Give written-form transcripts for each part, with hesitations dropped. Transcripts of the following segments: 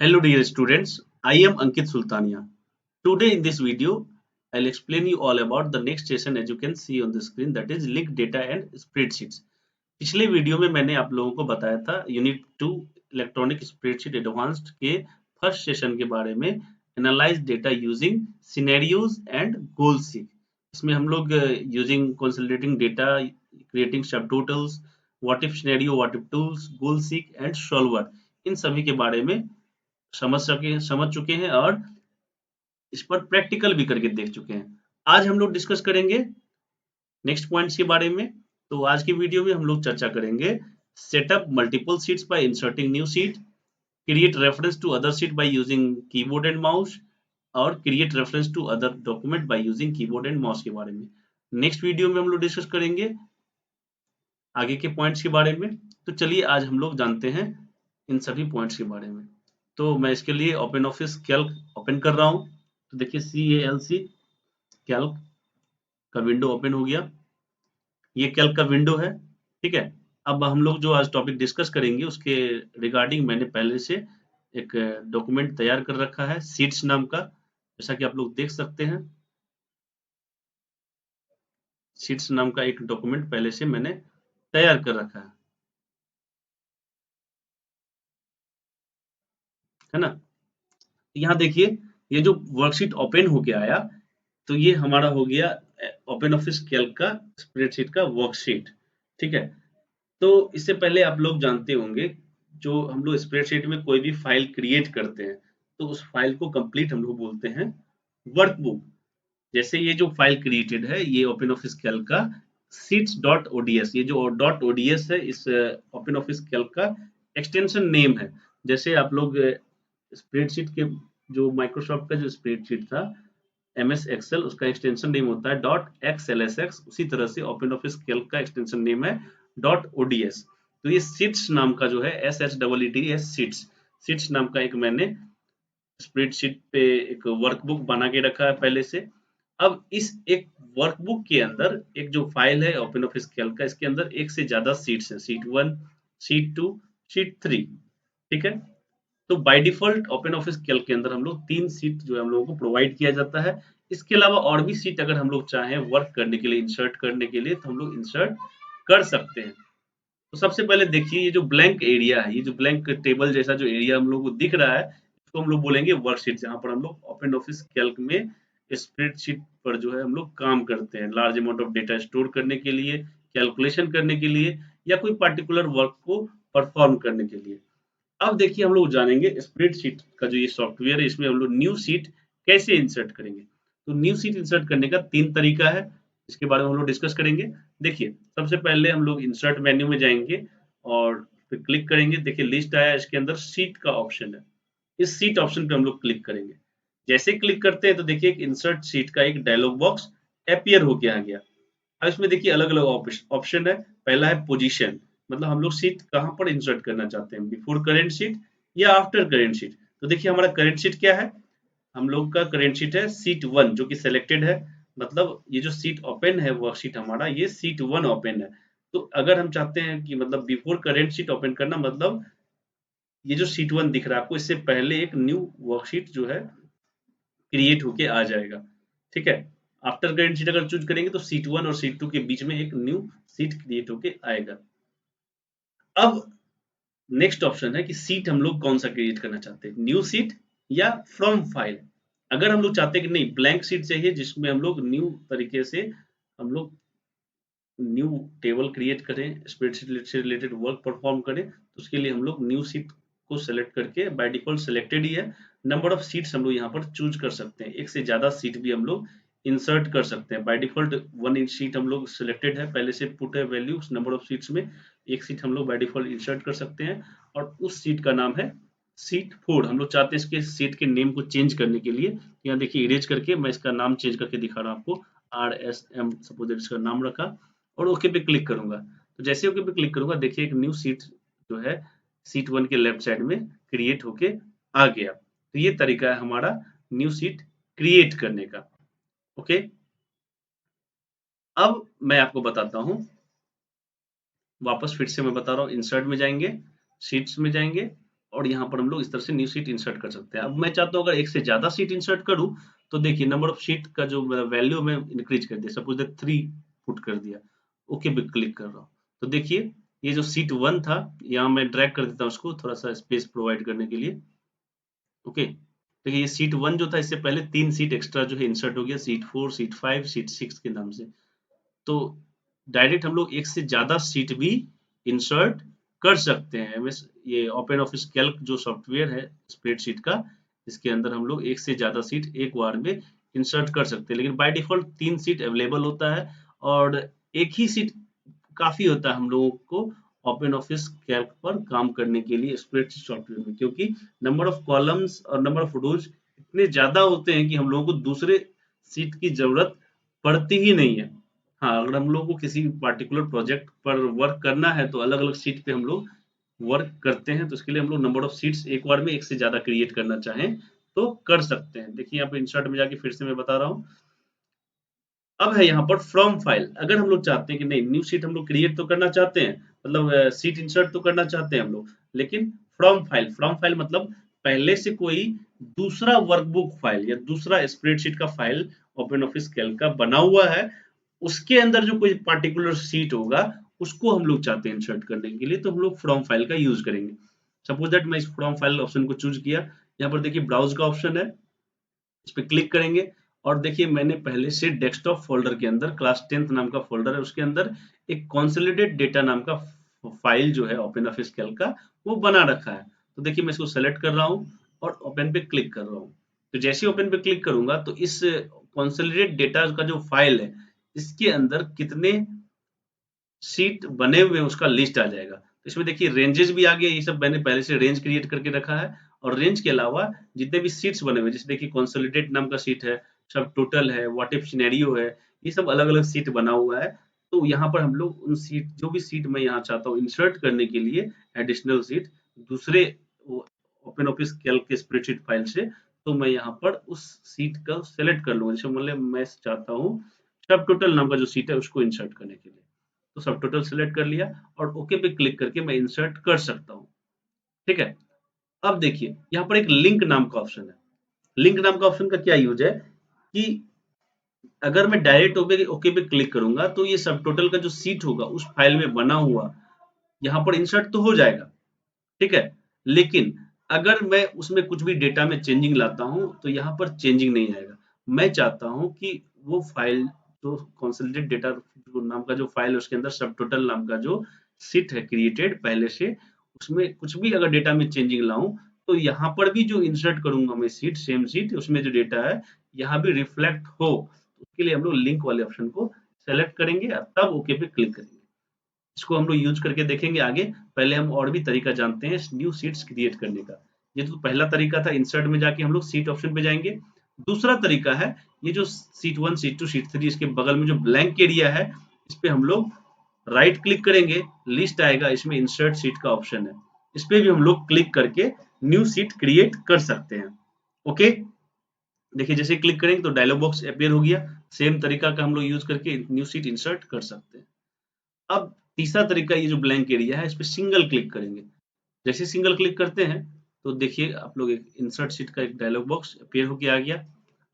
Hello dear students, I am Ankit Sultania. Today in this video, I'll explain you all about the next session as you can see on the screen that is linked data and spreadsheets. पिछले video में मैंने आप लोगों को बताया था unit 2 electronic spreadsheet advanced के first session के बारे में analyze data using scenarios and goal seek. इसमें हम लोग using consolidating data, creating subtotals, what if scenario, what if tools, goal seek and solver इन सभी के बारे में समझ चुके हैं और इस पर प्रैक्टिकल भी करके देख चुके हैं। आज हम लोग डिस्कस करेंगे नेक्स्ट पॉइंट्स के बारे में। तो आज की वीडियो में हम लोग चर्चा करेंगे setup multiple sheets by inserting new sheet, create reference to other sheet by using keyboard and mouse और create reference to other document by using keyboard and mouse के बारे में। नेक्स्ट वीडियो में हम लोग डिस्कस करेंगे आगे के पॉइंट्स के बारे में। तो चलिए आज हम लोग जानते हैं इन सभी पॉइंट्स के बारे में। तो मैं इसके लिए ओपन ऑफिस कैल्क ओपन कर रहा हूं। तो देखिए CALC कैल्क का विंडो ओपन हो गया। ये कैल्क का विंडो है, ठीक है। अब हम लोग जो आज टॉपिक डिस्कस करेंगे उसके रिगार्डिंग मैंने पहले से एक डॉक्यूमेंट तैयार कर रखा है शीट्स नाम का, जैसा कि आप लोग देख सकते हैं। शीट्स नाम का एक डॉक्यूमेंट पहले से मैंने तैयार कर रखा है ना। यहाँ देखिए ये जो वर्कशीट ओपन होके आया, तो ये हमारा हो गया ओपन ऑफिस कैल्क का स्प्रेडशीट का वर्कशीट, ठीक है। तो इससे पहले आप लोग जानते होंगे जो हम लोग स्प्रेडशीट में कोई भी फाइल क्रिएट करते हैं तो उस फाइल को कंप्लीट हम लोग बोलते हैं वर्कबुक। जैसे ये जो फाइल क्रिएटेड है ये ओपन ऑफिस कैल्क का sheets.ods, ये जो .ods है इस ओपन ऑफिस कैल्क का एक्सटेंशन नेम है। जैसे आप लोग स्प्रेडशीट के जो माइक्रोसॉफ्ट का जो स्प्रेडशीट था MS एक्सेल, उसका एक्सटेंशन नेम होता है .xlsx, उसी तरह से ओपन ऑफिस कैल्क का एक्सटेंशन नेम है .ods। तो ये शीट्स नाम का जो है SHEETS शीट्स नाम का एक मैंने स्प्रेडशीट पे एक वर्कबुक बना के रखा है पहले से। अब इस एक वर्कबुक के अंदर एक जो फाइल है ओपन ऑफिस कैल्क का, इसके अंदर एक से ज्यादा शीट्स हैं, शीट 1, शीट 2, शीट 3, ठीक है। तो by default open office Calc के अंदर हम लोग 3 सीट जो है हम लोगों को प्रोवाइड किया जाता है। इसके अलावा और भी सीट अगर हम लोग चाहें वर्क करने के लिए, इंसर्ट करने के लिए, तो हम लोग इंसर्ट कर सकते हैं। तो सबसे पहले देखिए ये जो ब्लैंक एरिया है, ये जो ब्लैंक टेबल जैसा जो एरिया हम लोग को दिख रहा है, इसको हम लोग बोलेंगे वर्कशीट, जहाँ पर हम लोग ओपन ऑफिस कैल्क में स्प्रेडशीट पर जो है हम लोग काम करते हैं large amount of data store करने के लिए, कैलकुलेशन करने के लिए या कोई पर्टिकुलर वर्क को परफॉर्म करने के लिए। अब देखिए हम लोग जानेंगे स्प्रेडशीट का जो ये सॉफ्टवेयर है, इसमें हम लोग न्यू शीट कैसे इंसर्ट करेंगे। तो न्यू शीट इंसर्ट करने का 3 तरीका है, इसके बारे में हम लोग डिस्कस करेंगे। देखिए सबसे पहले हम लोग इंसर्ट मेन्यू में जाएंगे और फिर क्लिक करेंगे। देखिए लिस्ट आया, इसके अंदर शीट का ऑप्शन है, इस शीट ऑप्शन पे हम लोग क्लिक करेंगे। जैसे क्लिक करते हैं तो देखिए एक इंसर्ट शीट का एक डायलॉग बॉक्स अपीयर होके आ गया। अब इसमें देखिए अलग अलग ऑप्शन है। पहला है पोजीशन, मतलब हम लोग शीट कहाँ पर इंसर्ट करना चाहते हैं, बिफोर करेंट शीट या आफ्टर करेंट शीट। तो देखिए हमारा करेंट शीट क्या है, हम लोग का करेंट शीट है शीट 1 जो कि सिलेक्टेड है। मतलब ये जो शीट ओपन है वर्कशीट हमारा, ये शीट 1 ओपन है। तो अगर हम चाहते हैं कि मतलब बिफोर करेंट शीट ओपन करना, मतलब ये जो शीट 1 दिख रहा है आपको, इससे पहले एक न्यू वर्कशीट जो है क्रिएट होके आ जाएगा, ठीक है। आफ्टर करेंट शीट अगर चूज करेंगे तो शीट 1 और शीट 2 के बीच में एक न्यू शीट क्रिएट होके आएगा। अब नेक्स्ट ऑप्शन है कि सीट हम लोग कौन सा क्रिएट करना चाहते हैं, न्यू सीट या फ्रॉम फाइल। अगर हम लोग चाहते हैं कि नहीं ब्लैंक सीट चाहिए जिसमें हम लोग न्यू तरीके से हम लोग न्यू टेबल क्रिएट करें, स्प्रेडशीट से रिलेटेड वर्क परफॉर्म करें, तो उसके लिए हम लोग न्यू सीट को सेलेक्ट करके, बाय डिफॉल्ट सिलेक्टेड ही है, नंबर ऑफ सीट्स हम लोग यहाँ पर चूज कर सकते हैं। एक से ज्यादा सीट भी हम लोग इंसर्ट कर सकते हैं। बाय डिफॉल्ट 1 सीट हम लोग सिलेक्टेड है, पहले से पुट है वैल्यू नंबर ऑफ सीट्स में, एक सीट हम लोग बाय डिफॉल्ट इंसर्ट कर सकते हैं और उस सीट का नाम है सीट 4। हम लोग चाहते हैं इसके सीट के नेम को चेंज करने के लिए, यहाँ देखिए इरेज करके मैं इसका नाम चेंज करके दिखा रहा हूँ आपको। RSM सपोज इसका नाम रखा और ओके पे क्लिक करूंगा। तो जैसे ओके पे क्लिक करूंगा देखिए एक न्यू सीट जो है सीट 1 के लेफ्ट साइड में क्रिएट होके आ गया। तो ये तरीका है हमारा न्यू सीट क्रिएट करने का, ओके। अब मैं आपको बताता हूं, वापस फिर से मैं बता रहा हूं, इंसर्ट में जाएंगे, शीट्स में जाएंगे, और यहाँ पर हम लोग इस तरह से न्यू सीट इंसर्ट कर सकते हैं। अब मैं चाहता हूँ अगर एक से ज्यादा सीट इंसर्ट करूँ तो देखिए नंबर ऑफ सीट का जो वैल्यू में इंक्रीज कर दिया, सपोज दैट 3 पुट कर दिया, ओके पे क्लिक कर रहा हूँ। तो देखिए ये जो सीट 1 था, यहाँ मैं ड्रैग कर देता हूँ उसको थोड़ा सा स्पेस प्रोवाइड करने के लिए। ओके, देखिए ये सीट 1 जो था इससे पहले 3 सीट एक्स्ट्रा जो है इंसर्ट हो गया, सीट 4, सीट 5, सीट 6 के नाम से। तो डायरेक्ट हम लोग एक से ज्यादा सीट भी इंसर्ट कर सकते हैं। ये ओपन ऑफिस कैल्क जो सॉफ्टवेयर है स्प्रेडशीट का, इसके अंदर हम लोग एक से ज्यादा सीट एक बार में इंसर्ट कर सकते हैं, लेकिन बाय डिफॉल्ट 3 सीट अवेलेबल होता है और एक ही सीट काफी होता है हम लोगों को ओपन ऑफिस कैल्क पर काम करने के लिए स्प्रेडशीट सॉफ्टवेयर में, क्योंकि नंबर ऑफ कॉलम्स और नंबर ऑफ रोज इतने ज्यादा होते हैं कि हम लोगों को दूसरे सीट की जरूरत पड़ती ही नहीं है। हाँ, अगर हम लोग को किसी पार्टिकुलर प्रोजेक्ट पर वर्क करना है तो अलग-अलग सीट पे हम लोग वर्क करते हैं, तो इसके लिए हम लोग नंबर ऑफ सीट्स एक बार में एक से ज्यादा क्रिएट करना चाहें तो कर सकते हैं। देखिए यहाँ पे इंसर्ट में जाके फिर से मैं बता रहा हूँ। अब है यहाँ पर फ्रॉम फाइल, अगर हम लोग चाहते हैं कि नहीं न्यू सीट हम लोग क्रिएट तो करना चाहते हैं, मतलब सीट इंसर्ट तो करना चाहते हैं हम लोग, लेकिन फ्रॉम फाइल मतलब पहले से कोई दूसरा वर्कबुक फाइल या दूसरा स्प्रेडशीट का फाइल ओपन ऑफिस कैल्क का बना हुआ है, उसके अंदर जो कोई पार्टिकुलर सीट होगा उसको हम लोग चाहते हैं इंसर्ट करने के लिए, तो हम लोग फ्रॉम फाइल का यूज करेंगे। सपोज दैट मैं इस फ्रॉम फाइल ऑप्शन को चूज किया, यहाँ पर देखिए ब्राउज का ऑप्शन है, इस पे क्लिक करेंगे और देखिए मैंने पहले से डेस्कटॉप फोल्डर के अंदर क्लास 10th नाम का फोल्डर है, उसके अंदर एक कंसोलिडेट डेटा नाम का फाइल जो है ओपन ऑफिस कैल्क का वो बना रखा है। तो देखिए मैं इसको सेलेक्ट कर रहा हूँ और ओपन पे क्लिक कर रहा हूँ। तो जैसे ही ओपन पे क्लिक करूंगा तो इस कंसोलिडेट डेटा का जो फाइल है इसके अंदर कितने सीट बने हुए हैं उसका लिस्ट आ जाएगा। तो इसमें देखिए रेंजेस भी आ गए, ये सब मैंने पहले से रेंज क्रिएट करके रखा है और रेंज के अलावा जितने भी सीट्स बने हुए हैं, जैसे देखिए कंसोलिडेट नाम का सीट है, सब टोटल है, व्हाट इफ सिनेरियो है, ये सब अलग-अलग सीट बना हुआ है। तो यहाँ पर हम लोग उन सीट जो भी सीट मैं यहाँ चाहता हूँ इंसर्ट करने के लिए एडिशनल सीट दूसरे ओपन ऑफिस कैल्क के स्प्रेडशीट फाइल से, तो मैं यहाँ पर उस सीट का सेलेक्ट कर लूंगा। जैसे मतलब मैं चाहता हूँ सब टोटल नाम का जो सीट है उसको इंसर्ट करने के लिए, तो सब टोटल सेलेक्ट कर लिया और ओके पे क्लिक करके मैं इंसर्ट कर सकता हूँ। ठीक है, अब देखिए यहाँ पर एक लिंक नाम का ऑप्शन है। लिंक नाम का ऑप्शन का क्या यूज है कि अगर मैं डायरेक्ट ओके ओके पे क्लिक करूंगा तो ये सब टोटल का जो सीट होगा उस फाइल में बना हुआ यहाँ पर इंसर्ट तो हो जाएगा, ठीक है, लेकिन अगर मैं उसमें कुछ भी डेटा में चेंजिंग लाता हूँ तो यहाँ पर चेंजिंग नहीं आएगा। मैं चाहता हूँ कि वो फाइल जो कंसोलिडेट डेटा नाम का जो फाइल है उसके अंदर सब टोटल नाम का जो सीट है क्रिएटेड पहले से, उसमें कुछ भी अगर डेटा में चेंजिंग लाऊं तो यहाँ पर भी जो इंसर्ट करूंगा मैं सीट सेम सीट उसमें जो डेटा है यहाँ भी रिफ्लेक्ट हो, उसके लिए हम लोग लिंक वाले ऑप्शन को सेलेक्ट करेंगे और तब ओके पे क्लिक करेंगे। इसको हम लोग यूज करके देखेंगे आगे। पहले हम और भी तरीका जानते हैं न्यू सीट्स क्रिएट करने का। ये तो पहला तरीका था, इंसर्ट में जाके हम लोग सीट ऑप्शन पे जाएंगे। दूसरा तरीका है ये जो सीट 1 सीट 2 सीट 3 इसके बगल में जो ब्लैंक एरिया है इस पे हम लोग राइट क्लिक करेंगे, लिस्ट आएगा, इसमें इंसर्ट सीट का ऑप्शन है, इस पे भी हम लोग क्लिक करके न्यू सीट क्रिएट कर सकते हैं। ओके, देखिए जैसे क्लिक करेंगे तो डायलॉग बॉक्स अपीयर हो गया। सेम तरीका का हम लोग यूज करके न्यू सीट इंसर्ट कर सकते हैं। अब तीसरा तरीका ये जो ब्लैंक एरिया है इस पे सिंगल क्लिक करेंगे। जैसे सिंगल क्लिक करते हैं तो देखिए आप लोग एक इंसर्ट शीट का एक डायलॉग बॉक्स अपीयर होके आ गया।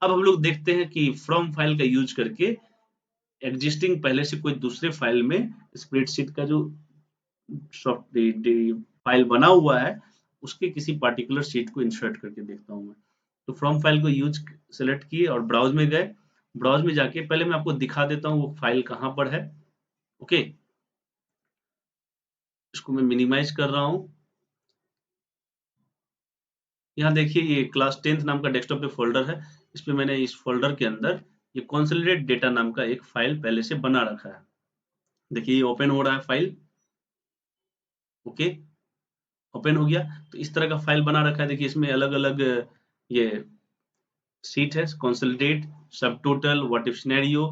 अब हम लोग देखते हैं कि फ्रॉम फाइल का यूज करके एग्जिस्टिंग पहले से कोई दूसरे फाइल में स्प्रेडशीट का जो फाइल बना हुआ है उसके किसी पार्टिकुलर शीट को इंसर्ट करके देखता हूँ मैं। तो फ्रॉम फाइल को यूज सेलेक्ट किए और ब्राउज में गए। ब्राउज में जाके पहले मैं आपको दिखा देता हूँ वो फाइल कहाँ पर है। ओके, इसको मैं मिनिमाइज कर रहा हूँ। यहाँ देखिए ये क्लास 10th नाम का डेस्कटॉप पे फोल्डर है, इस पे मैंने इस फोल्डर के अंदर ये कंसोलिडेट डेटा नाम का एक फाइल पहले से बना रखा है। देखिए ये ओपन हो रहा है फाइल। ओके, ओपन हो गया। तो इस तरह का फाइल बना रखा है। देखिए इसमें अलग अलग ये सीट है, कंसोलिडेट, सब टोटल, व्हाट इफ सिनेरियो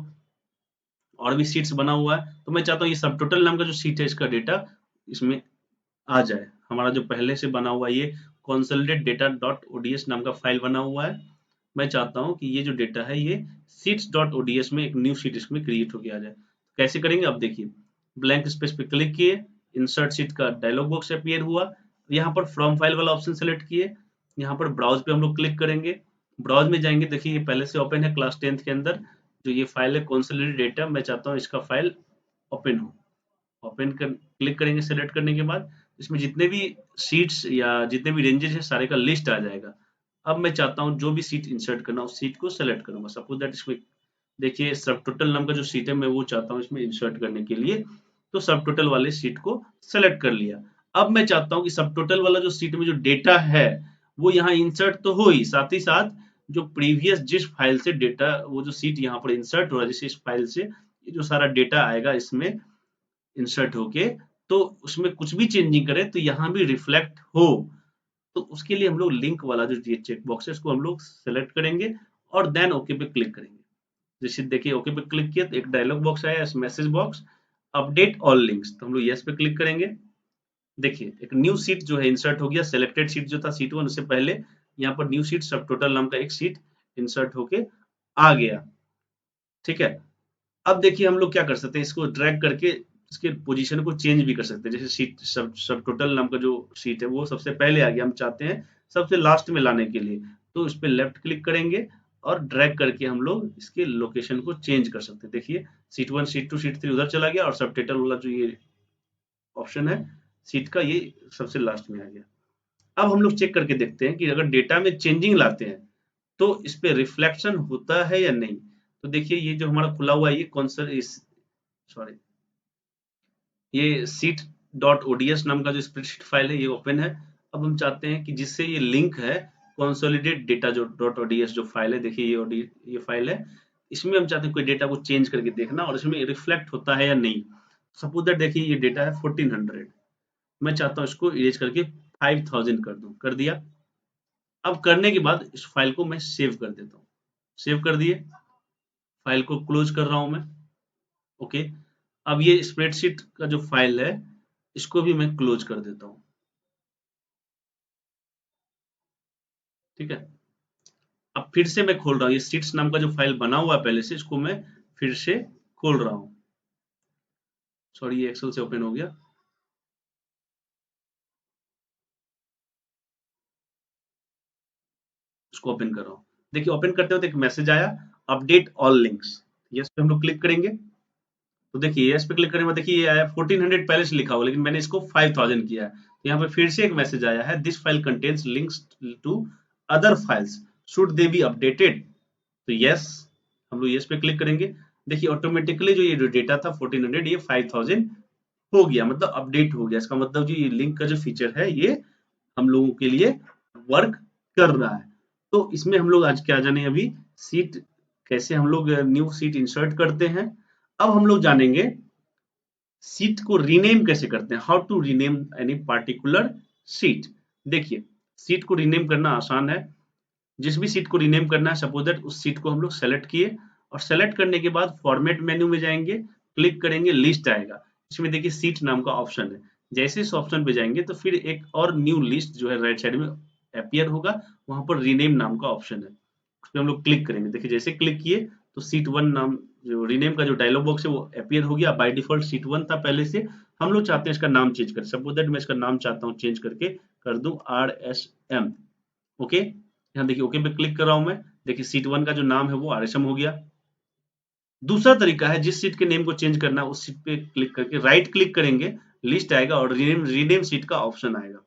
और भी सीट्स बना हुआ है। तो मैं चाहता हूँ ये सब टोटल नाम का जो सीट है इसका डेटा इसमें आ जाए। हमारा जो पहले से बना हुआ ये कंसोलिडेट डेटा डॉट ओडीएस नाम का फाइल बना हुआ है, मैं चाहता हूँ कि ये जो डेटा है ये सीट्स डॉट ओडीएस में एक न्यू सीट इसमें क्रिएट होके आ जाए। कैसे करेंगे अब देखिए, ब्लैंक स्पेस पे क्लिक किए, इंसर्ट सीट का डायलॉग बॉक्स अपीयर हुआ, यहाँ पर फ्रॉम फाइल वाला ऑप्शन सेलेक्ट किए, यहाँ पर ब्राउज पे हम लोग क्लिक करेंगे। ब्राउज में जाएंगे, देखिए ये पहले से ओपन है क्लास 10th के अंदर जो ये फाइल है कंसोलिडेटेड डेटा, मैं चाहता हूँ इसका फाइल ओपन हो। ओपन कर क्लिक करेंगे, सेलेक्ट करने के बाद इसमें जितने भी सीट्स या जितने भी रेंजेस है सारे का लिस्ट आ जाएगा। अब मैं चाहता हूँ जो भी सीट इंसर्ट करना उस सीट को सेलेक्ट करूंगा। सपोज दैट इसमें देखिए सब टोटल नाम का जो सीट है मैं वो चाहता हूँ इसमें इंसर्ट करने के लिए, तो सब टोटल वाले सीट को सेलेक्ट कर लिया। अब मैं चाहता हूँ कि सब टोटल वाला जो सीट में जो डेटा है वो यहाँ इंसर्ट तो हो ही साथ जो प्रीवियस जिस फाइल से डेटा वो जो सीट यहाँ पर इंसर्ट हो रहा है, जैसे इस फाइल से ये जो सारा डेटा आएगा इसमें इंसर्ट होके, तो उसमें कुछ भी चेंजिंग करें तो यहाँ भी रिफ्लेक्ट हो। तो उसके लिए हम लोग लिंक वाला जो ये चेक बॉक्स है इसको हम लोग सेलेक्ट करेंगे और देन ओके पे क्लिक करेंगे। जैसे देखिए ओके पे क्लिक किया तो एक डायलॉग बॉक्स आया, message box, update all links, तो हम लोग यस पे क्लिक करेंगे। देखिए एक न्यू सीट जो है इंसर्ट हो गया। सेलेक्टेड सीट जो था सीट 1 उससे पहले यहाँ पर न्यू सीट सब टोटल नाम का एक सीट इंसर्ट होके आ गया। ठीक है, अब देखिए हम लोग क्या कर सकते हैं, इसको ड्रैग करके इसके पोजीशन को चेंज भी कर सकते हैं। जैसे सीट सब टोटल नाम का जो सीट है वो सबसे पहले आ गया, हम चाहते हैं सबसे लास्ट में लाने के लिए, तो इस पे लेफ्ट क्लिक करेंगे और ड्रैग करके हम लोग इसके लोकेशन को चेंज कर सकते हैं। देखिए सीट 1 सीट 2 सीट 3 उधर चला गया और सब टाइटल वाला जो ये ऑप्शन है सीट का ये सबसे लास्ट में आ गया। अब हम लोग चेक करके देखते हैं कि अगर डेटा में चेंजिंग लाते हैं तो इस पे रिफ्लेक्शन होता है या नहीं। तो देखिए ये जो हमारा खुला हुआ है ये कौन सा इस सॉरी ये सीट डॉट ओडीएस नाम का जो स्प्रेडशीट फाइल है ये ओपन है। अब हम चाहते हैं कि जिससे ये लिंक है कंसोलिडेट डेटा जो डॉट ओडीएस जो फाइल है, देखिए ये फाइल है, इसमें हम चाहते हैं कोई डेटा को चेंज करके देखना और इसमें रिफ्लेक्ट होता है या नहीं। सपोज दैट देखिए ये डेटा है 1400, मैं चाहता हूँ इसको इरेज करके 5000 कर दूं, कर दिया। अब करने के बाद इस फाइल को मैं सेव कर देता हूँ, सेव कर दिए, फाइल को क्लोज कर रहा हूँ मैं। ओके, अब ये स्प्रेडशीट का जो फाइल है इसको भी मैं क्लोज कर देता हूँ। ठीक है, अब फिर से मैं खोल रहा हूँ, ये सीट्स नाम का जो फाइल बना हुआ है पहले से इसको मैं फिर से खोल रहा हूँ। सॉरी ये एक्सेल से ओपन हो गया। इसको ओपन कर रहा हूँ। देखिए ओपन करते वक्त एक मैसेज आया, अपडेट ऑल लिंक्स, यस पे हम लोग क्लिक करेंगे। तो देखिए यस पे क्लिक करने के बाद देखिए ये आया 1400 पहले से लिखा हुआ, लेकिन मैंने इसको 5000 किया है। तो यहाँ पे फिर से एक मैसेज आया है, this file contains links to other files, should they be updated. तो यस, हम लोग यस पे क्लिक करेंगे। देखिए ऑटोमेटिकली जो ये जो डेटा था 1400 ये 5000 हो गया, मतलब अपडेट हो गया। इसका मतलब जो ये लिंक का जो फीचर है ये हम लोगों के लिए वर्क कर रहा है। तो इसमें हम लोग आज क्या जाने, अभी सीट कैसे हम लोग न्यू सीट इंसर्ट करते हैं। अब हम लोग जानेंगे सीट को रीनेम कैसे करते हैं, how to rename any particular sheet. देखिए सीट को रीनेम करना आसान है। जिस भी सीट को रीनेम करना है सपोज दैट उस सीट को हम लोग सेलेक्ट किए और सेलेक्ट करने के बाद फॉर्मेट मेन्यू में जाएंगे, क्लिक करेंगे, लिस्ट आएगा, इसमें देखिए सीट नाम का ऑप्शन है। जैसे इस ऑप्शन पे जाएंगे तो फिर एक और न्यू लिस्ट जो है राइट साइड में अपियर होगा, वहां पर रीनेम नाम का ऑप्शन है, उस पर हम लोग क्लिक करेंगे। देखिए जैसे क्लिक किए तो सीट 1 नाम जो रीनेम का जो डायलॉग बॉक्स है वो अपियर हो गया। बाय डिफॉल्ट सीट 1 था पहले से, हम लोग चाहते हैं इसका नाम चेंज करें। सपोज दैट मैं इसका नाम चाहता हूँ चेंज करके कर दूं RSM। ओके, यहाँ देखिए ओके पे क्लिक कर रहा हूं मैं। देखिए सीट 1 का जो नाम है वो RSM हो गया। दूसरा तरीका है जिस सीट के नेम को चेंज करना है उस सीट पे क्लिक करके राइट क्लिक करेंगे, लिस्ट आएगा और रीनेम सीट का ऑप्शन आएगा।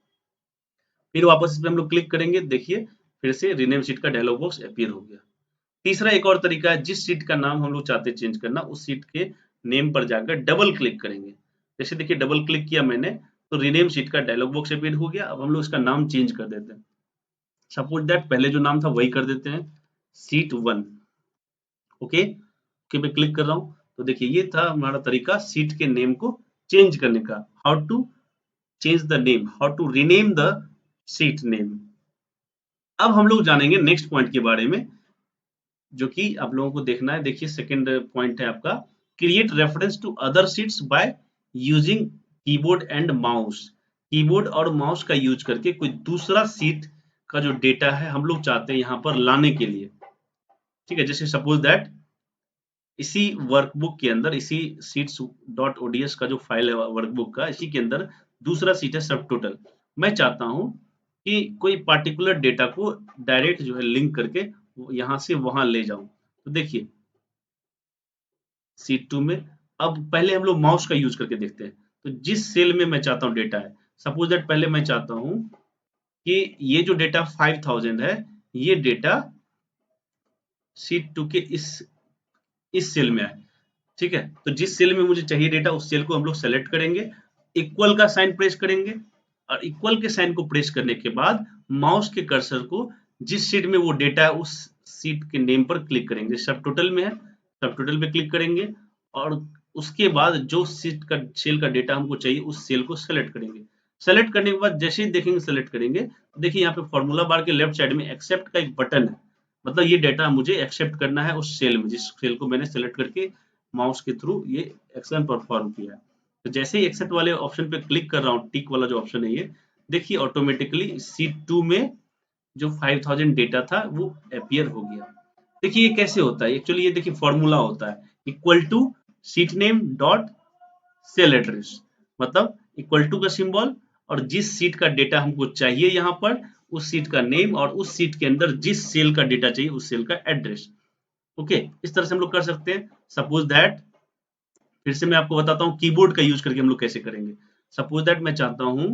फिर वापस इस पे हम लोग क्लिक करेंगे, देखिए फिर से रीनेम सीट का डायलॉग बॉक्स अपीयर हो गया। तीसरा एक और तरीका है, जिस सीट का नाम हम लोग चाहते हैं चेंज करना उस सीट के नेम पर जाकर डबल क्लिक करेंगे। जैसे देखिए डबल क्लिक किया मैंने तो रीनेम सीट का डायलॉग बॉक्स अपीयर हो गया। अब हम लोग इसका नाम चेंज कर देते हैं। सपोज दैट पहले जो नाम था वही कर देते हैं, सीट 1। ओके, ओके पे क्लिक कर रहा हूँ। तो देखिए ये था हमारा तरीका सीट के नेम को चेंज करने का, how to change the name, how to rename the sheet name. अब हम लोग जानेंगे नेक्स्ट पॉइंट के बारे में जो कि आप लोगों को देखना है। देखिए सेकंड पॉइंट है आपका, create reference to other sheets by using keyboard and mouse. Keyboard और माउस का यूज करके कोई दूसरा सीट का जो डेटा है हम लोग चाहते हैं यहाँ पर लाने के लिए। ठीक है, जैसे सपोज दैट इसी वर्कबुक के अंदर, इसी सीट्स डॉट ओडीएस का जो फाइल है वर्कबुक का, इसी के अंदर दूसरा सीट है सब टोटल। मैं चाहता हूं कि कोई पार्टिकुलर डेटा को डायरेक्ट जो है लिंक करके यहां से वहां ले जाऊं। तो देखिए शीट 2 में अब पहले हम लोग माउस का यूज करके देखते हैं। तो जिस सेल में मैं चाहता हूं डेटा है, सपोज दैट पहले मैं चाहता हूं कि ये जो डेटा 5000 है, ये डेटा शीट 2 के इस सेल में है। ठीक है, तो जिस सेल में मुझे चाहिए डेटा उस सेल को हम लोग सेलेक्ट करेंगे, इक्वल का साइन प्रेस करेंगे और इक्वल के साइन को प्रेस करने के बाद माउस के कर्सर को जिस शीट में वो डेटा है उस शीट के नेम पर क्लिक करेंगे। सब टोटल में है, सब टोटल पे क्लिक करेंगे और उसके बाद जो शीट का सेल का डेटा हमको चाहिए उस सेल को सेलेक्ट करेंगे। सेलेक्ट करने के बाद जैसे ही देखेंगे सेलेक्ट करेंगे, तो देखिए यहाँ पे फॉर्मूला बार के लेफ्ट साइड में एक्सेप्ट का एक बटन है, मतलब ये डेटा मुझे एक्सेप्ट करना है उस सेल में जिस सेल को मैंने सेलेक्ट करके माउस के थ्रू ये एक्शन परफॉर्म किया है। तो जैसे ही एक्सेप्ट वाले ऑप्शन पे क्लिक कर रहा हूँ, टिक वाला जो ऑप्शन है ये, देखिए ऑटोमेटिकली शीट 2 में जो 5000 डेटा था वो अपीयर हो गया। देखिए ये कैसे होता है, एक्चुअली ये देखिए फॉर्मूला होता है equal to sheet name dot cell address, मतलब इक्वल टू का सिंबल और जिस सीट का डेटा हमको चाहिए यहाँ पर उस सीट का नेम और उस सीट के अंदर जिस सेल का डेटा चाहिए उस सेल का एड्रेस। ओके, इस तरह से हम लोग कर सकते हैं। सपोज दैट फिर से मैं आपको बताता हूँ कीबोर्ड का यूज करके हम लोग कैसे करेंगे। सपोज दैट मैं चाहता हूँ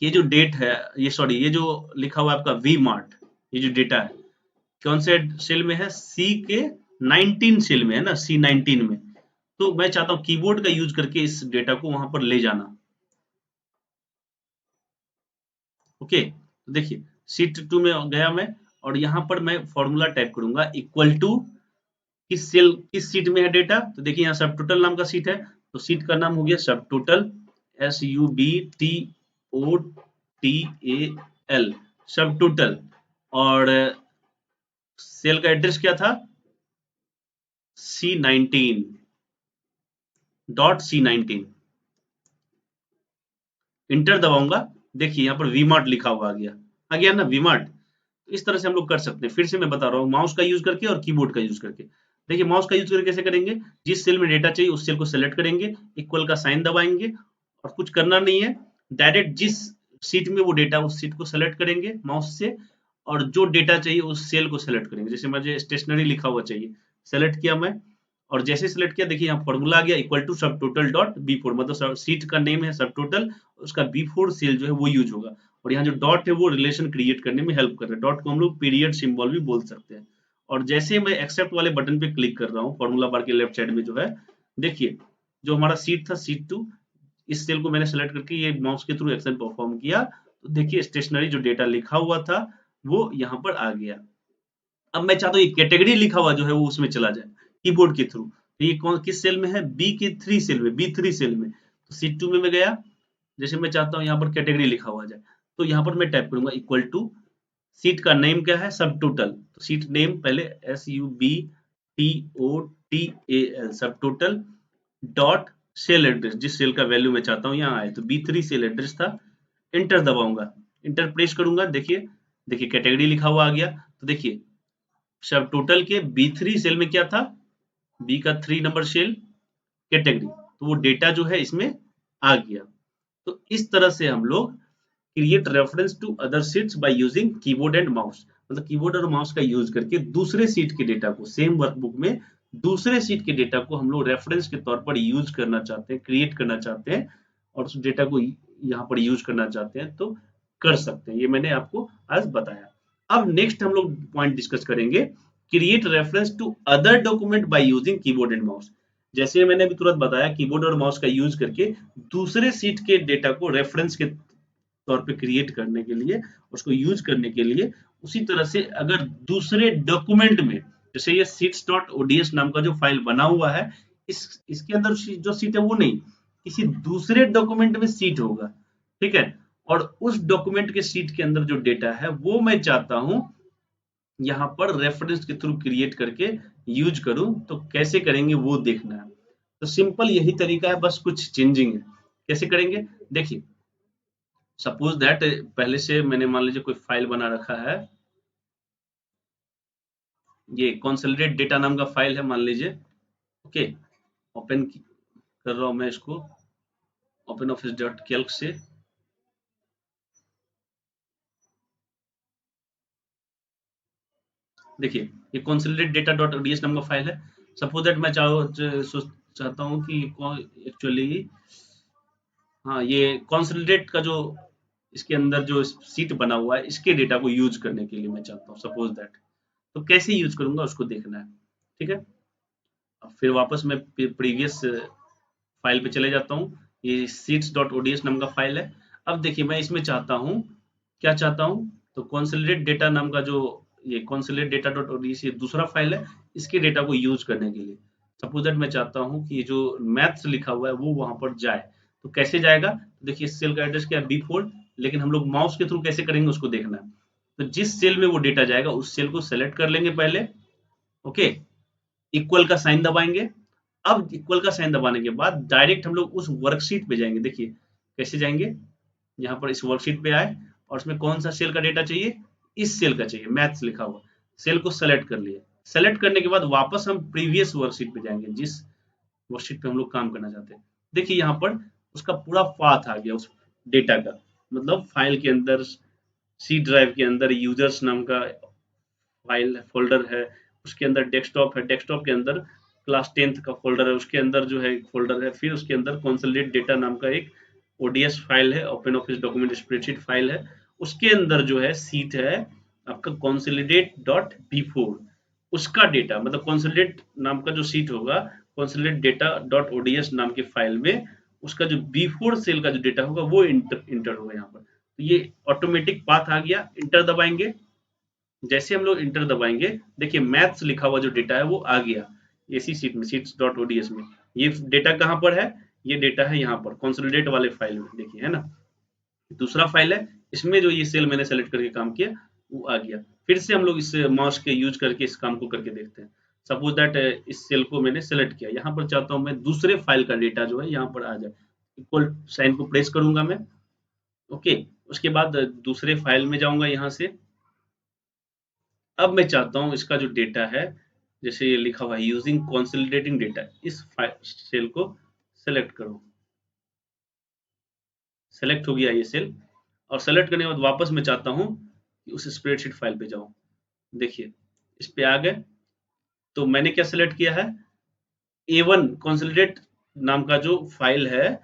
कि ये जो डेट है, ये सॉरी ये जो लिखा हुआ है आपका वी मार्ट, ये जो डेटा है कौन से सेल में है, सी के 19 सेल में है ना, सी 19 में। तो मैं चाहता हूँ कीबोर्ड का यूज करके इस डेटा को वहां पर ले जाना। ओके, तो देखिए शीट 2 में गया मैं और यहाँ पर मैं फॉर्मूला टाइप करूंगा इक्वल टू किस सेल किस सीट में है डेटा, तो देखिए यहाँ सब टोटल नाम का सीट है, तो सीट का नाम हो गया सब टोटल, SUBTOTAL, सब टोटल। और सेल का एड्रेस क्या था, C19.C19। इंटर दबाऊंगा, देखिए यहाँ पर वीमार्ट लिखा हुआ आ गया ना वीमार्ट। तो इस तरह से हम लोग कर सकते हैं। फिर से मैं बता रहा हूँ माउस का यूज करके और कीबोर्ड का यूज करके। देखिए माउस का यूज करके कैसे करेंगे, जिस सेल में डेटा चाहिए उस सेल को सेलेक्ट करेंगे, इक्वल का साइन दबाएंगे और कुछ करना नहीं है, डायरेक्ट जिस सीट में वो डेटा उस सीट को सेलेक्ट करेंगे माउस से और जो डेटा चाहिए उस सेल को सेलेक्ट करेंगे। जैसे मुझे स्टेशनरी लिखा हुआ चाहिए, सेलेक्ट किया मैं और जैसे सेलेक्ट किया देखिए यहाँ फॉर्मूला आ गया इक्वल टू सब टोटल डॉट बी फोर, मतलब सीट का नेम है सब टोटल, उसका बी फोर सेल जो है वो यूज होगा और यहाँ जो डॉट है वो रिलेशन क्रिएट करने में हेल्प कर रहा है। डॉट को हम लोग पीरियड सिंबल भी बोल सकते हैं। और जैसे मैं एक्सेप्ट वाले बटन पे क्लिक कर रहा हूँ फॉर्मूला बार के लेफ्ट साइड में जो है, देखिए जो हमारा सीट था सीट 2, इस सेल को मैंने सेलेक्ट करके ये माउस के थ्रू एक्शन परफॉर्म किया, तो देखिए स्टेशनरी जो डेटा लिखा हुआ था वो यहाँ पर आ गया। अब मैं चाहता हूँ ये कैटेगरी लिखा हुआ जो है वो उसमें चला जाए कीबोर्ड के थ्रू। तो ये कौन किस सेल में है, बी के 3 सेल में, बी 3 सेल में। तो सीट 2 में मैं गया, जैसे मैं चाहता हूँ यहाँ पर कैटेगरी लिखा हुआ जाए, तो यहाँ पर मैं टाइप करूंगा इक्वल टू सीट का नेम क्या है, सब टोटल, तो सीट नेम पहले SUBTOTAL सब टोटल डॉट सेल एड्रेस, जिस सेल का वैल्यू मैं चाहता हूँ यहाँ आए, तो B3 सेल एड्रेस था। इंटर दबाऊंगा, इंटर प्रेस करूंगा, देखिए देखिए कैटेगरी लिखा हुआ आ गया। तो देखिए सब टोटल के B3 सेल में क्या था, बी का 3 नंबर सेल कैटेगरी, तो वो डेटा जो है इसमें आ गया। तो इस तरह से हम लोग create reference to other sheets by using keyboard and mouse, मतलब कीबोर्ड और माउस का यूज करके दूसरे सीट के डेटा को सेम वर्कबुक में दूसरे सीट के डेटा को हम लोग रेफरेंस के तौर पर यूज करना चाहते हैं, क्रिएट करना चाहते हैं और उस डेटा को यहाँ पर यूज करना चाहते हैं तो कर सकते हैं। ये मैंने आपको आज बताया। अब नेक्स्ट हम लोग पॉइंट डिस्कस करेंगे, create reference to other document by using keyboard and mouse. जैसे मैंने अभी तुरंत बताया कीबोर्ड और माउस का यूज करके दूसरे सीट के डेटा को रेफरेंस के तौर पे क्रिएट करने के लिए, उसको यूज करने के लिए, उसी तरह से अगर दूसरे डॉक्यूमेंट में, जैसे ये sheets.ods नाम का जो फाइल बना हुआ है, इसके अंदर जो सीट है वो नहीं, किसी दूसरे डॉक्यूमेंट में सीट होगा, ठीक है, और उस डॉक्यूमेंट के सीट के अंदर जो डेटा है वो मैं चाहता हूं यहाँ पर रेफरेंस के थ्रू क्रिएट करके यूज करूं, तो कैसे करेंगे वो देखना है। तो सिंपल यही तरीका है, बस कुछ चेंजिंग है। कैसे करेंगे, देखिए सपोज दैट पहले से मैंने मान लीजिए कोई फाइल बना रखा है, ये कंसोलिडेट डेटा नाम का फाइल है मान लीजिए। ओके, ओपन कर रहा हूं मैं इसको ओपन ऑफिस डॉट कैल्क से। देखिए ये कंसोलिडेट डेटा डॉट ओडीएस नाम का फाइल है। सपोज दैट मैं चाहता हूँ कि एक्चुअली हाँ ये कंसोलिडेट का जो इसके अंदर जो सीट बना हुआ है इसके डेटा को यूज करने के लिए मैं चाहता हूँ सपोज दैट। तो कैसे यूज करूंगा उसको देखना है, ठीक है। अब फिर वापस मैं प्रीवियस फाइल पे चले जाता हूँ। ये सीट्स डॉट ओडीएस नाम का फाइल है। अब देखिए मैं इसमें चाहता हूँ, क्या चाहता हूँ, तो कंसोलिडेट डेटा नाम का जो ये कंसोलिडेट डेटा डॉट ओडीएस ये दूसरा फाइल है, इसके डेटा को यूज करने के लिए सपोज दैट मैं चाहता हूँ कि ये जो मैथ्स लिखा हुआ है वो वहां पर जाए। तो कैसे जाएगा, तो देखिए सेल का एड्रेस क्या है B4, लेकिन हम लोग माउस के थ्रू कैसे करेंगे उसको देखना है। तो जिस सेल में वो डेटा जाएगा उस सेल को सेलेक्ट कर लेंगे पहले, ओके, इक्वल का साइन दबाएंगे। अब इक्वल का साइन दबाने के बाद डायरेक्ट हम लोग उस वर्कशीट पे जाएंगे। देखिए कैसे जाएंगे, यहाँ पर इस वर्कशीट पे आए और उसमें कौन सा सेल का डेटा चाहिए, इस सेल का चाहिए, मैथ्स लिखा हुआ सेल को सेलेक्ट कर लिए। सेलेक्ट करने के बाद वापस हम प्रीवियस वर्कशीट पे जाएंगे जिस वर्कशीट पे हम लोग काम करना चाहते हैं। देखिए यहाँ पर उसका पूरा पाथ आ गया उस डेटा का, मतलब फाइल के अंदर सी ड्राइव के अंदर यूजर्स नाम का फाइल फोल्डर है, उसके अंदर डेस्कटॉप है, डेस्कटॉप के अंदर क्लास 10th का फोल्डर है, उसके अंदर जो है एक फोल्डर है, फिर उसके अंदर कंसोलिडेट डेटा नाम का एक ओडीएस फाइल है, open office document spreadsheet file है, उसके अंदर जो है सीट है आपका कंसोलिडेट डॉट बी4, उसका डेटा मतलब कंसोलिडेट नाम का जो सीट होगा कंसोलिडेट डेटा डॉट ओडीएस नाम के फाइल में उसका जो बी4 सेल का जो डेटा होगा वो इंटर होगा यहाँ पर। तो ये ऑटोमेटिक पाथ आ गया, इंटर दबाएंगे। जैसे हम लोग इंटर दबाएंगे देखिए मैथ्स लिखा हुआ जो डेटा है वो आ गया इसी सीट में, सीट्स डॉट ओडीएस में। ये डेटा कहाँ पर है, ये डेटा है यहाँ पर कंसोलिडेट वाले फाइल में, देखिए है ना। दूसरा फाइल है, इसमें जो ये सेल मैंने सेलेक्ट करके काम किया वो आ गया। फिर से हम लोग इस माउस के यूज करके इस काम को करके देखते हैं। सपोज दैट इस सेल को मैंने सेलेक्ट किया, यहाँ पर चाहता हूँ मैं दूसरे फाइल का डेटा जो है यहाँ पर आ जाए। इक्वल साइन को प्रेस करूंगा मैं, ओके। उसके बाद दूसरे फाइल में जाऊंगा यहाँ से। अब मैं चाहता हूँ इसका जो डेटा है, जैसे ये लिखा हुआ है यूजिंग कंसोलिडेटिंग डेटा, इस सेल को सेलेक्ट करो। सेलेक्ट हो गया ये सेल, और सेलेक्ट करने के बाद वापस मैं चाहता हूँ कि उस स्प्रेडशीट फाइल पे जाऊँ। देखिए इस पे आ गए, तो मैंने क्या सेलेक्ट किया है, A1 कंसोलिडेट नाम का जो फाइल है,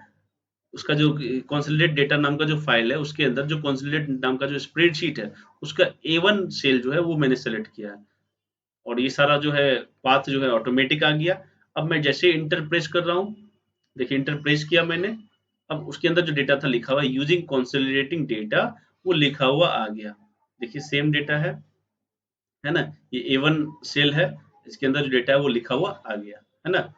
उसका जो कंसोलिडेट डेटा नाम का जो फाइल है उसके अंदर जो कंसोलिडेट नाम का जो स्प्रेडशीट है उसका A1 सेल जो है वो मैंने सेलेक्ट किया है। और ये सारा जो है पाथ जो है ऑटोमेटिक आ गया। अब मैं जैसे इंटर प्रेस कर रहा हूँ, देखिए इंटर प्रेस किया मैंने, अब उसके अंदर जो डेटा था लिखा हुआ यूजिंग कंसोलिडेटिंग डेटा वो लिखा हुआ आ गया। देखिए सेम डेटा है ना, ये A1 सेल है, इसके अंदर जो डेटा है वो लिखा हुआ आ गया, है ना।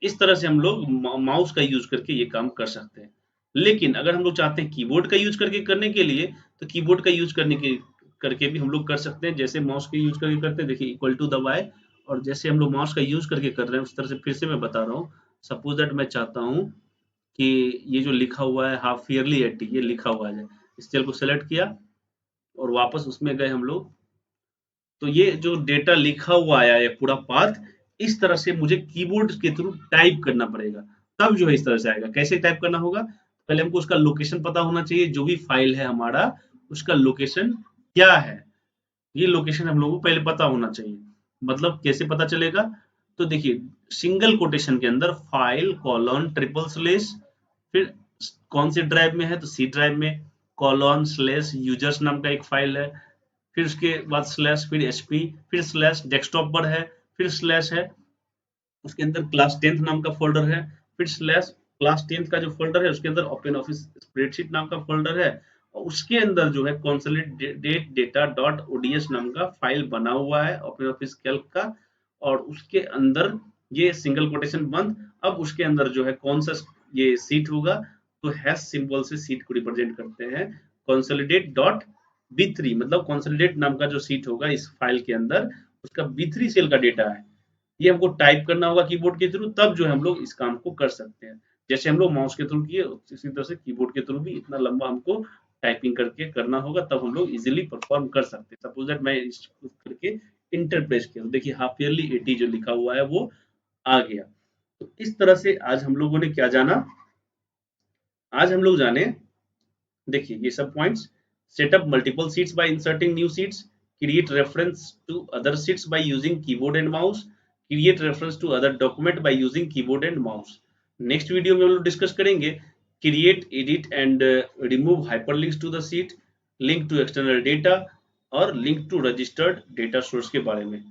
इस तरह से हम लोग माउस का यूज करके ये काम कर सकते हैं। लेकिन अगर हम लोग चाहते हैं कीबोर्ड का यूज करके करने के लिए, तो कीबोर्ड का यूज करने के करके भी हम लोग कर सकते हैं, जैसे माउस का यूज करके करते हैं। देखिए इक्वल टू दबाए, और जैसे हम लोग माउस का यूज करके कर रहे हैं उस तरह से फिर से मैं बता रहा हूँ। सपोज दैट मैं चाहता हूँ कि ये जो लिखा हुआ है हाफ ईयरली 80 ये लिखा हुआ है, इस सेल को सेलेक्ट किया और वापस उसमें गए हम लोग। तो ये जो डेटा लिखा हुआ आया है पूरा पाथ, इस तरह से मुझे कीबोर्ड के थ्रू टाइप करना पड़ेगा, तब जो है इस तरह से आएगा। कैसे टाइप करना होगा, पहले हमको उसका लोकेशन पता होना चाहिए, जो भी फाइल है हमारा उसका लोकेशन क्या है, ये लोकेशन हम लोगों को पहले पता होना चाहिए। मतलब कैसे पता चलेगा, तो देखिए सिंगल कोटेशन के अंदर फाइल कॉलन ट्रिपल स्लेश, फिर कौन से ड्राइव में है तो सी ड्राइव में, कॉलन स्लेश यूजर्स नाम का एक फाइल है, फिर उसके बाद स्लैश, फिर एचपी, फिर स्लैश डेस्कटॉप पर है, फिर स्लैश है उसके अंदर क्लास 10th नाम का फोल्डर है, फिर स्लैश क्लास 10th का जो फोल्डर है उसके अंदर ओपन ऑफिस स्प्रेडशीट नाम का फोल्डर है, और उसके अंदर जो है कंसोलिडेट डेटा डॉट ओडीएस नाम का फाइल बना हुआ है ओपन ऑफिस कैल्क का, और उसके अंदर ये सिंगल कोटेशन बंद। अब उसके अंदर जो है कौन सा ये सीट होगा, तो हैश सिंबल से सीट को रिप्रेजेंट करते हैं। कंसोलिडेट डॉट B3 मतलब कंसोलिडेट नाम का जो सीट होगा इस फाइल के अंदर उसका B3 सेल का डेटा है, ये हमको टाइप करना होगा कीबोर्ड के थ्रू, तब जो है हम लोग इस काम को कर सकते हैं। जैसे हम लोग माउस के थ्रू किए इसी तरह से कीबोर्ड के थ्रू भी इतना लंबा हमको टाइपिंग करके करना होगा, तब हम लोग इजीली परफॉर्म कर सकते हैं। सपोज दैट मैं इसको करके इंटर प्रेस किया, तो देखिए हाफ ईयरली 80 जो लिखा हुआ है वो आ गया। तो इस तरह से आज हम लोगों ने क्या जाना, आज हम लोग जाने, देखिए ये सब points, setup multiple seats bye inserting new seats, create reference to other sheets by using keyboard and mouse, create reference to other document by using keyboard and mouse. Next video में हम लोग डिस्कस करेंगे create edit and remove hyperlinks to the sheet, link to external data और link to registered data source के बारे में।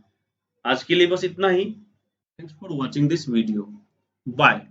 आज के लिए बस इतना ही। Thanks for watching this video. Bye.